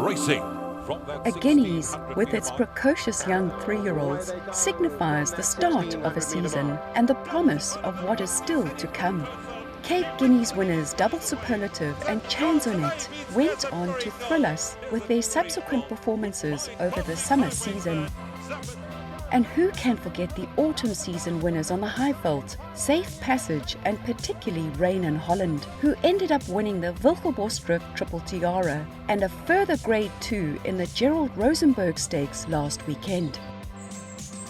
racing. A Guineas, with its precocious young 3-year-olds, signifies the start of a season and the promise of what is still to come. Cape Guineas winners Double Superlative and Jonsson went on to thrill us with their subsequent performances over the summer season. And who can forget the autumn season winners on the Highveld, Safe Passage and particularly Rain in Holland, who ended up winning the Wilgeborstrift Triple Tiara and a further Grade 2 in the Gerald Rosenberg Stakes last weekend.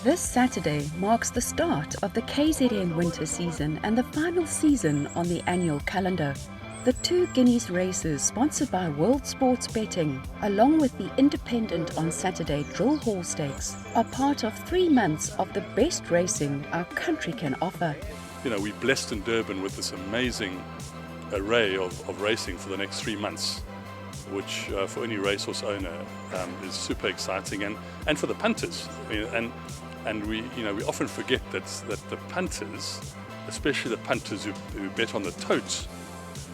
This Saturday marks the start of the KZN winter season and the final season on the annual calendar. The 2 Guineas races sponsored by World Sports Betting, along with the independent on Saturday Drill Hall Stakes, are part of 3 months of the best racing our country can offer. You know, we're blessed in Durban with this amazing array of racing for the next 3 months, which for any racehorse owner is super exciting, and for the punters. And we often forget that the punters, especially the punters who bet on the totes,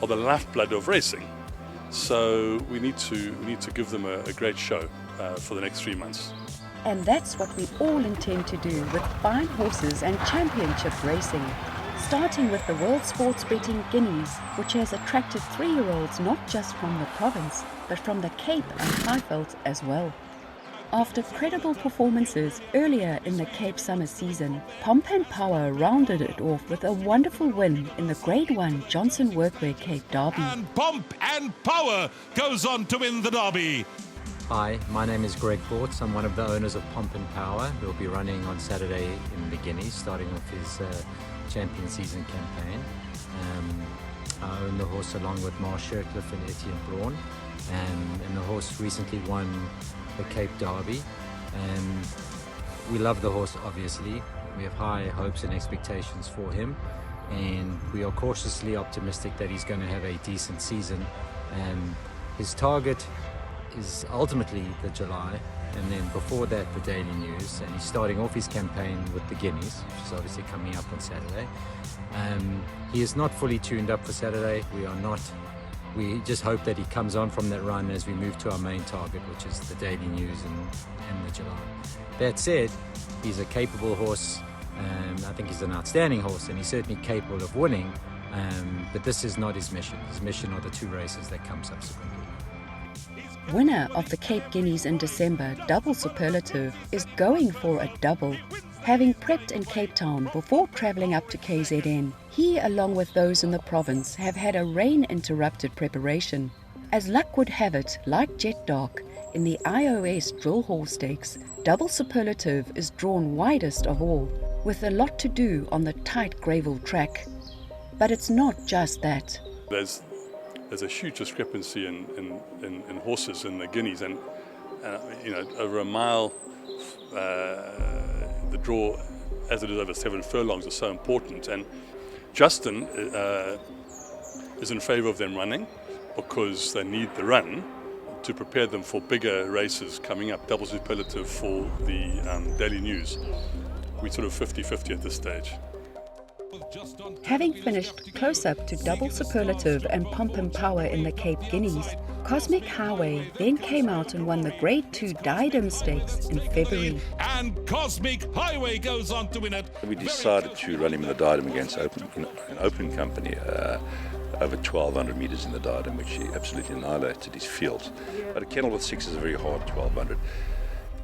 are the lifeblood of racing. So we need to give them a great show for the next 3 months. And that's what we all intend to do with fine horses and championship racing. Starting with the World Sports Betting Guineas, which has attracted 3-year-olds not just from the province, but from the Cape and Highveld as well. After credible performances earlier in the Cape summer season, Pomp and Power rounded it off with a wonderful win in the Grade 1 Jonsson Workwear Cape Derby. And Pomp and Power goes on to win the Derby. Hi, my name is Greg Bortz. I'm one of the owners of Pomp and Power. We'll be running on Saturday in the Guineas, starting off his champion season campaign. I own the horse along with Marsh Shirtcliffe and Etienne Braun, and the horse recently won the Cape Derby, and we love the horse. Obviously, we have high hopes and expectations for him, and we are cautiously optimistic that he's going to have a decent season. And his target is ultimately the July, and then before that the Daily News, and he's starting off his campaign with the Guineas, which is obviously coming up on Saturday. He is not fully tuned up for Saturday. We just hope that he comes on from that run as we move to our main target, which is the Daily News and the July. That said, he's a capable horse. I think he's an outstanding horse, and he's certainly capable of winning. But this is not his mission. His mission are the 2 races that come subsequently. Winner of the Cape Guineas in December, Double Superlative, is going for a double. Having prepped in Cape Town before travelling up to KZN, he, along with those in the province, have had a rain-interrupted preparation. As luck would have it, like Jet Dark, in the iOS Drill Hall Stakes, Double Superlative is drawn widest of all, with a lot to do on the tight Greyville track. But it's not just that. There's a huge discrepancy in horses in the Guineas, and over a mile, the draw, as it is over 7 furlongs, is so important. And Jonsson is in favour of them running because they need the run to prepare them for bigger races coming up. Double Superlative for the Daily News. We're sort of 50-50 at this stage. Having finished close up to Double Superlative and Pomp and Power in the Cape Guineas, Cosmic Highway then came out and won the Grade 2 Diadem Stakes in February. And Cosmic Highway goes on to win it. We decided to run him in the Diadem against an open company, over 1,200 metres in the Diadem, which he absolutely annihilated his field. But a kennel with 6 is a very hard 1,200.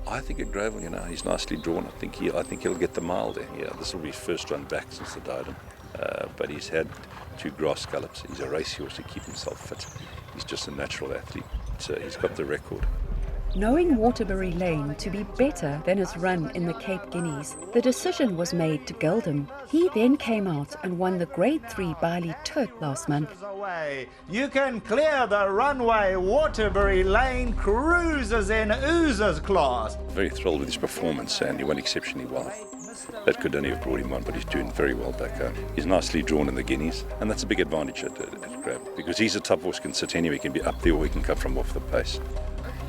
I think at Greyville, he's nicely drawn. I think he'll get the mile there. Yeah, this will be his first run back since the Diadem. But he's had 2 grass gallops. He's a racehorse to keep himself fit. He's just a natural athlete. So he's got the record. Knowing Waterberry Lane to be better than his run in the Cape Guineas, the decision was made to gild him. He then came out and won the Grade 3 Bailey Turk last month. You can clear the runway. Waterberry Lane cruises in oozes class. Very thrilled with his performance, and he went exceptionally well. That could only have brought him on, but he's doing very well back home. He's nicely drawn in the Guineas, and that's a big advantage at Grab, because he's a tough horse, can sit anywhere, he can be up there or he can come from off the pace.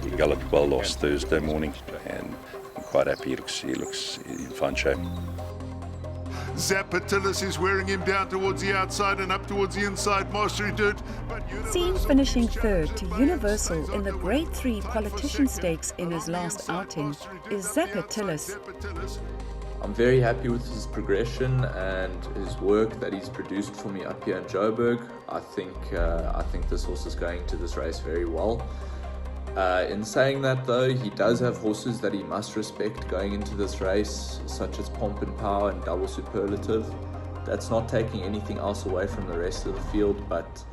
He galloped well last Thursday morning, and I'm quite happy. He looks in fine shape. Zapatillas is wearing him down towards the outside and up towards the inside. Mastery did. Seen finishing third to Universal in the Grade 3 Politician Stakes in his last outing is Zapatillas. I'm very happy with his progression and his work that he's produced for me up here in Joburg. I think this horse is going to this race very well. In saying that though, he does have horses that he must respect going into this race, such as Pomp and Power and Double Superlative. That's not taking anything else away from the rest of the field, but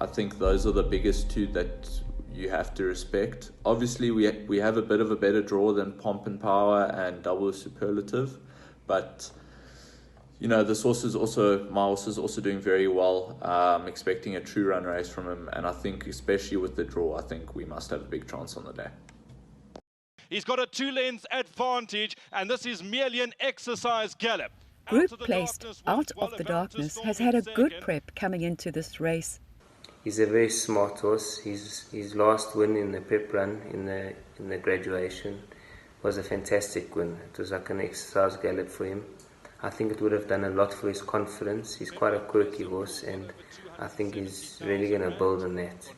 I think those are the biggest two that you have to respect. Obviously we have a bit of a better draw than Pomp and Power and Double Superlative, but you know, my horse is also doing very well. I'm expecting a true run race from him, and I think especially with the draw, I think we must have a big chance on the day. He's got a 2 lengths advantage, and this is merely an exercise gallop. Group placed Out of the Darkness has had a good prep coming into this race. He's a very smart horse. His last win in the prep run in the graduation was a fantastic win. It was like an exercise gallop for him. I think it would have done a lot for his confidence. He's quite a quirky horse, and I think he's really going to build on that.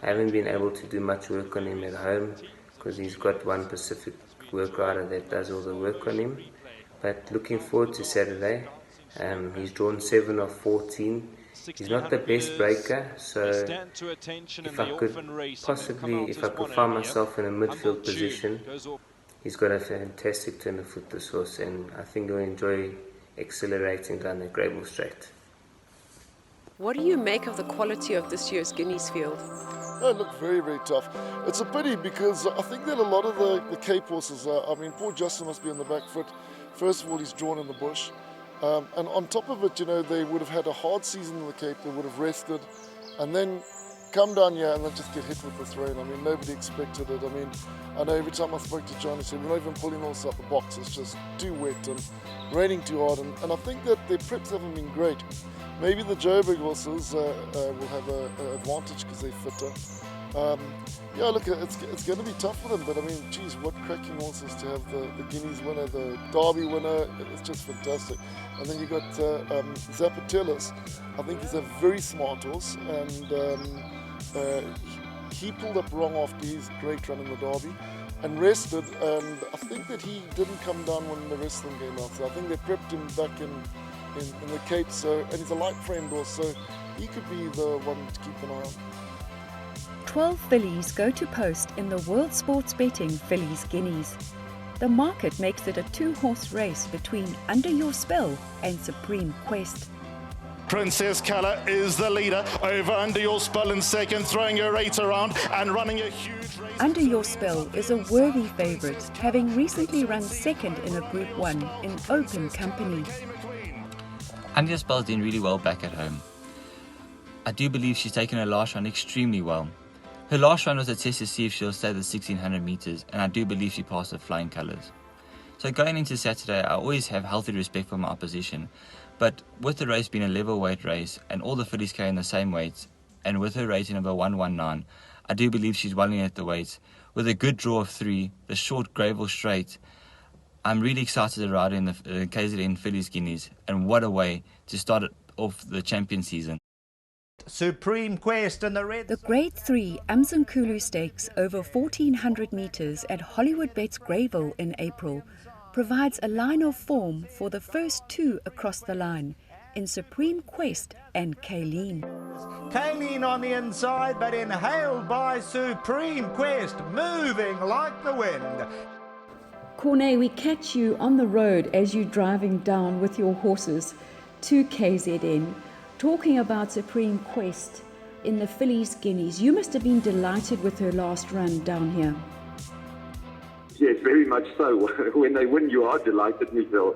I haven't been able to do much work on him at home because he's got one Pacific work rider that does all the work on him. But looking forward to Saturday. He's drawn 7 of 14. He's not the best breaker, so if I could find myself in a midfield position, he's got a fantastic turn of foot, this horse, and I think he'll enjoy accelerating down the Greyville straight. What do you make of the quality of this year's Guineas field? They look very, very tough. It's a pity because I think that a lot of the Cape horses, poor Jonsson must be on the back foot. First of all, he's drawn in the bush. And on top of it, you know, they would have had a hard season in the Cape, they would have rested, and then come down here and then just get hit with this rain. I mean, nobody expected it. I mean, I know every time I spoke to John, he said, we're not even pulling horses out the box, it's just too wet and raining too hard. And I think that their preps haven't been great. Maybe the Joburg horses will have an advantage because they're fitter. Yeah, look, it's going to be tough for them, but I mean, geez, what cracking horses to have the Guineas winner, the Derby winner, it's just fantastic. And then you got Zapatillas. I think he's a very smart horse, and he pulled up wrong after his great run in the Derby and rested, and I think that he didn't come down when the rest of them came out, so I think they prepped him back in the Cape, and he's a light framed horse, so he could be the one to keep an eye on. 12 fillies go to post in the World Sports Betting Fillies Guineas. The market makes it a 2-horse race between Under Your Spell and Supreme Quest. Princess Colour is the leader, over Under Your Spell in second, throwing her 8 around and running a huge race. Under Your Spell is a worthy favourite, having recently run second in a Group 1 in open company. Under Your Spell is doing really well back at home. I do believe she's taken her last run extremely well. Her last run was a test to see if she'll stay the 1600 metres, and I do believe she passed with flying colours. So going into Saturday, I always have healthy respect for my opposition, but with the race being a level weight race and all the fillies carrying the same weights, and with her rating of a 119, I do believe she's well in at the weights. With a good draw of 3, the short Greyville straight, I'm really excited to ride in the KZN Fillies Guineas, and what a way to start off the champion season. Supreme Quest and the red. The Grade 3 Umzinkulu Stakes over 1400 metres at HOLLYWOOdbets Greyville in April provides a line of form for the first 2 across the line in Supreme Quest and Kayleen. Kayleen on the inside, but inhaled by Supreme Quest, moving like the wind. Cornet, we catch you on the road as you're driving down with your horses to KZN, talking about Supreme Quest in the Fillies Guineas. You must have been delighted with her last run down here. Yes, very much so. When they win, you are delighted myself.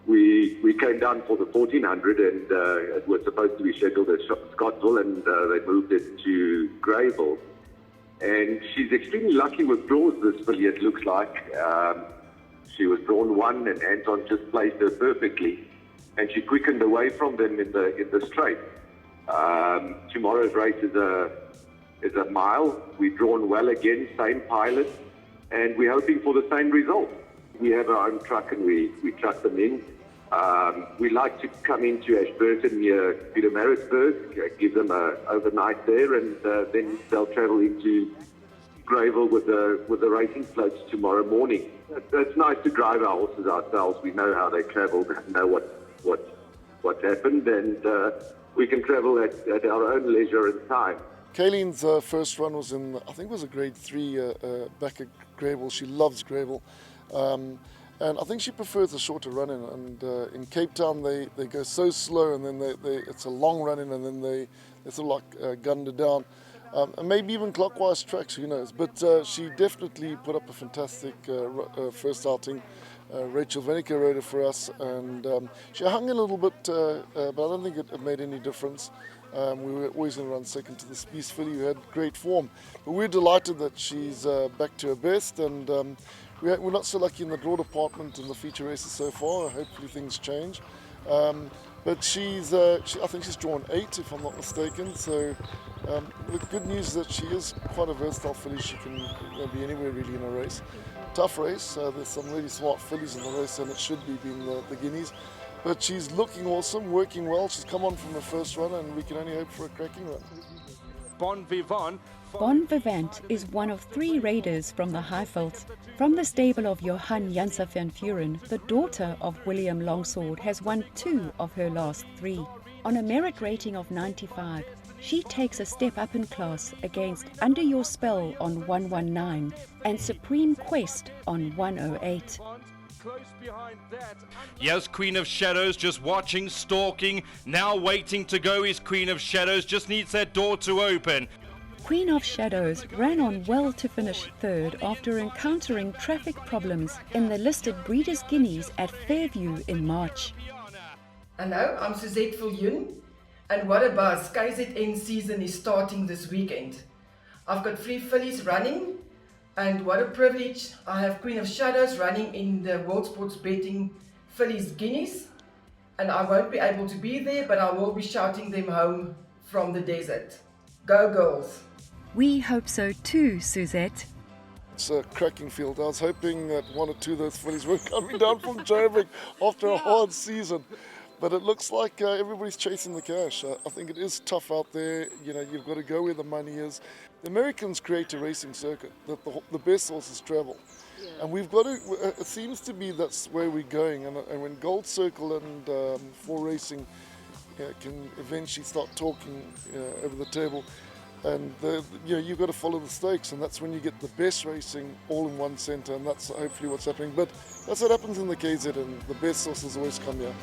We came down for the 1400, and it was supposed to be scheduled at Scottsville, and they moved it to Greyville. And she's extremely lucky with draws, this filly, it looks like. She was drawn 1, and Anton just placed her perfectly, and she quickened away from them in the straight. Tomorrow's race is a mile. We've drawn well again, same pilot, and we're hoping for the same result. We have our own truck, and we truck them in. We like to come into Ashburton near Pietermaritzburg, give them an overnight there, and then they'll travel into Greyville with the racing floats tomorrow morning. It's nice to drive our horses ourselves. We know how they travel, know what happened, and we can travel at our own leisure and time. Kayleen's first run was in, I think it was a grade 3 back at Greyville. She loves Greyville. And I think she prefers a shorter run-in. And in Cape Town, they go so slow, and then it's a long run-in, and then they sort of like gunned her down. And maybe even clockwise tracks, who knows. But she definitely put up a fantastic first outing. Rachel Venica rode her for us, and she hung a little bit, but I don't think it made any difference. We were always going to run second to the Spies filly, who had great form. But we're delighted that she's back to her best, and we're not so lucky in the draw department in the feature races so far. Hopefully things change. But I think she's drawn 8, if I'm not mistaken. So the good news is that she is quite a versatile filly. She can be anywhere really in a race. Tough race. There's some really smart fillies in the race, and it should be being the Guineas. But she's looking awesome, working well. She's come on from her first run, and we can only hope for a cracking run. Bon Vivant. Bon Vivant is one of 3 raiders from the Highveld. From the stable of Johan Jansa van Vuren, the daughter of William Longsword has won 2 of her last 3. On a merit rating of 95, she takes a step up in class against Under Your Spell on 119 and Supreme Quest on 108. Close behind that. Yes, Queen of Shadows just watching, stalking, now waiting to go is Queen of Shadows, just needs that door to open. Queen of Shadows ran on well to finish 3rd after encountering traffic problems in the listed Breeders' Guineas at Fairview in March. Hello, I'm Suzette Viljoen, and what a buzz! KZN season is starting this weekend. I've got 3 fillies running, and what a privilege. I have Queen of Shadows running in the World Sports Betting Fillies Guineas, and I won't be able to be there, but I will be shouting them home from the desert. Go girls! We hope so too, Suzette. It's a cracking field. I was hoping that 1 or 2 of those fillies were coming down from Joburg after a hard season. But it looks like everybody's chasing the cash. I think it is tough out there. You've got to go where the money is. The Americans create a racing circuit that the best horses travel. And we've got to, it seems to be that's where we're going. And when Gold Circle and 4 Racing can eventually start talking over the table, and you've got to follow the stakes, and that's when you get the best racing all in one centre, and that's hopefully what's happening. But that's what happens in the KZ, and the best horses always come here.